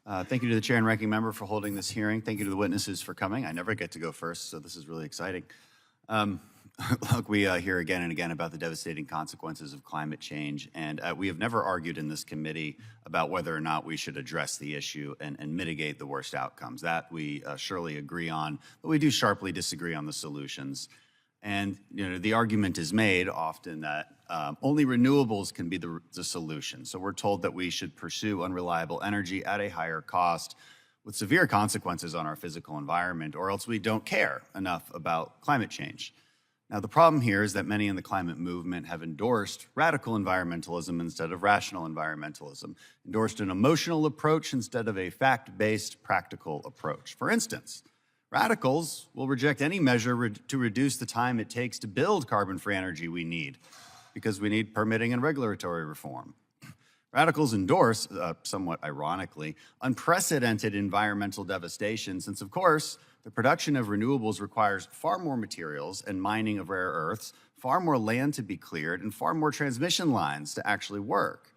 Thank you to the chair and ranking member for holding this hearing. Thank you to the witnesses for coming. I never get to go first, so this is really exciting. Look, we hear again and again about the devastating consequences of climate change, and we have never argued in this committee about whether or not we should address the issue and mitigate the worst outcomes. That we surely agree on, but we do sharply disagree on the solutions. And the argument is made often that only renewables can be the solution. So we're told that we should pursue unreliable energy at a higher cost with severe consequences on our physical environment, or else we don't care enough about climate change. Now, the problem here is that many in the climate movement have endorsed radical environmentalism instead of rational environmentalism, endorsed an emotional approach instead of a fact-based, practical approach. For instance, radicals will reject any measure to reduce the time it takes to build carbon-free energy we need, because we need permitting and regulatory reform. Radicals endorse, somewhat ironically, unprecedented environmental devastation since, of course, the production of renewables requires far more materials and mining of rare earths, far more land to be cleared, and far more transmission lines to actually work.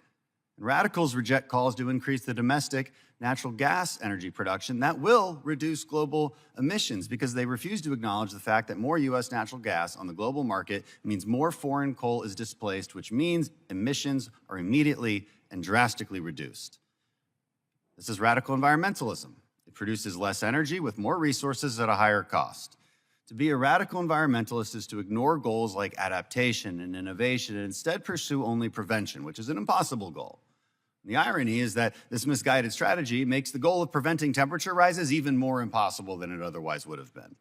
And radicals reject calls to increase the domestic natural gas energy production that will reduce global emissions, because they refuse to acknowledge the fact that more U.S. natural gas on the global market means more foreign coal is displaced, which means emissions are immediately and drastically reduced. This is radical environmentalism. It produces less energy with more resources at a higher cost. To be a radical environmentalist is to ignore goals like adaptation and innovation and instead pursue only prevention, which is an impossible goal. The irony is that this misguided strategy makes the goal of preventing temperature rises even more impossible than it otherwise would have been.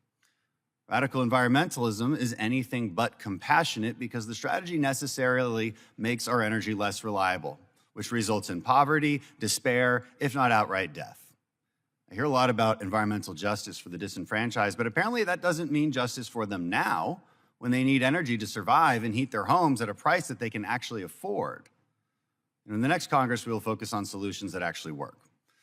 Radical environmentalism is anything but compassionate because the strategy necessarily makes our energy less reliable, which results in poverty, despair, if not outright death. I hear a lot about environmental justice for the disenfranchised, but apparently that doesn't mean justice for them now, when they need energy to survive and heat their homes at a price that they can actually afford. In the next Congress, we will focus on solutions that actually work.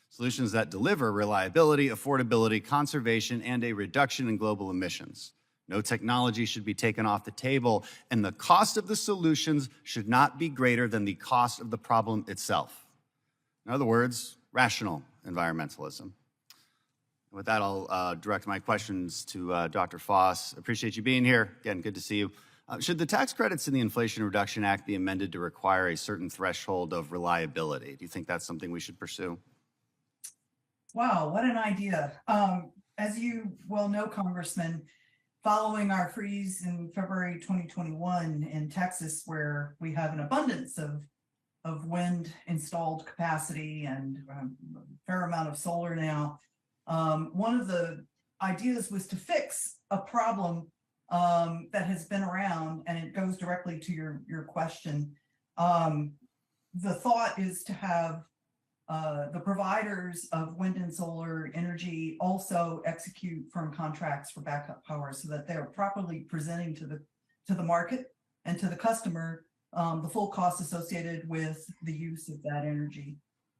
Solutions that deliver reliability, affordability, conservation, and a reduction in global emissions. No technology should be taken off the table, and the cost of the solutions should not be greater than the cost of the problem itself. In other words, rational environmentalism. With that, I'll direct my questions to Dr. Foss. Appreciate you being here. Again, good to see you. Should the tax credits in the Inflation Reduction Act be amended to require a certain threshold of reliability? Do you think that's something we should pursue? Wow, what an idea. As you well know, Congressman, following our freeze in February 2021 in Texas, where we have an abundance of wind installed capacity and a fair amount of solar now, one of the ideas was to fix a problem that has been around, and it goes directly to your question. The thought is to have the providers of wind and solar energy also execute firm contracts for backup power, so that they're properly presenting to the market and to the customer the full cost associated with the use of that energy.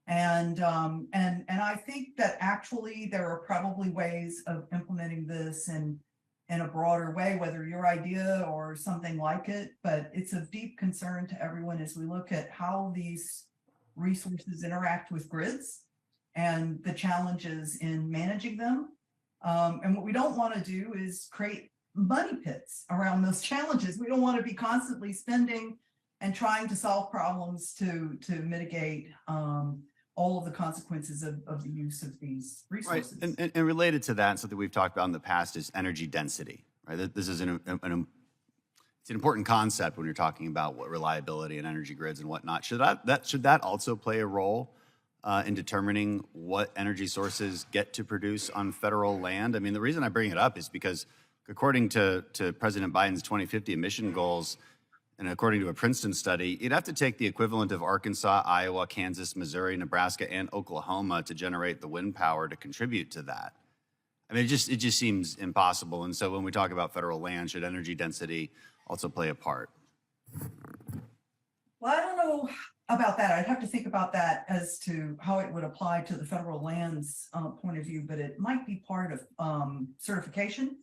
And I think that actually there are probably ways of implementing this in a broader way, whether your idea or something like it, but it's of deep concern to everyone as we look at how these resources interact with grids and the challenges in managing them. And what we don't want to do is create money pits around those challenges. We don't want to be constantly spending and trying to solve problems to mitigate all of the consequences of the use of these resources. Right, and related to that, something we've talked about in the past is energy density, right? This is it's an important concept when you're talking about what reliability and energy grids and whatnot. Should that also play a role in determining what energy sources get to produce on federal land? I mean, the reason I bring it up is because according to President Biden's 2050 emission goals, and according to a Princeton study, you'd have to take the equivalent of Arkansas, Iowa, Kansas, Missouri, Nebraska, and Oklahoma to generate the wind power to contribute to that. I mean, it just seems impossible. And so when we talk about federal land, should energy density also play a part? Well, I don't know about that. I'd have to think about that as to how it would apply to the federal lands point of view, but it might be part of certification.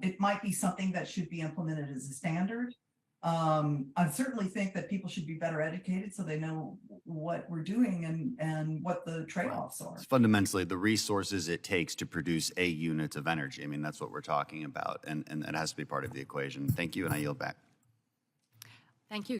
It might be something that should be implemented as a standard. I certainly think that people should be better educated so they know what we're doing and what the trade-offs are. It's fundamentally the resources it takes to produce a unit of energy. I mean, that's what we're talking about, and that has to be part of the equation. Thank you, and I yield back. Thank you.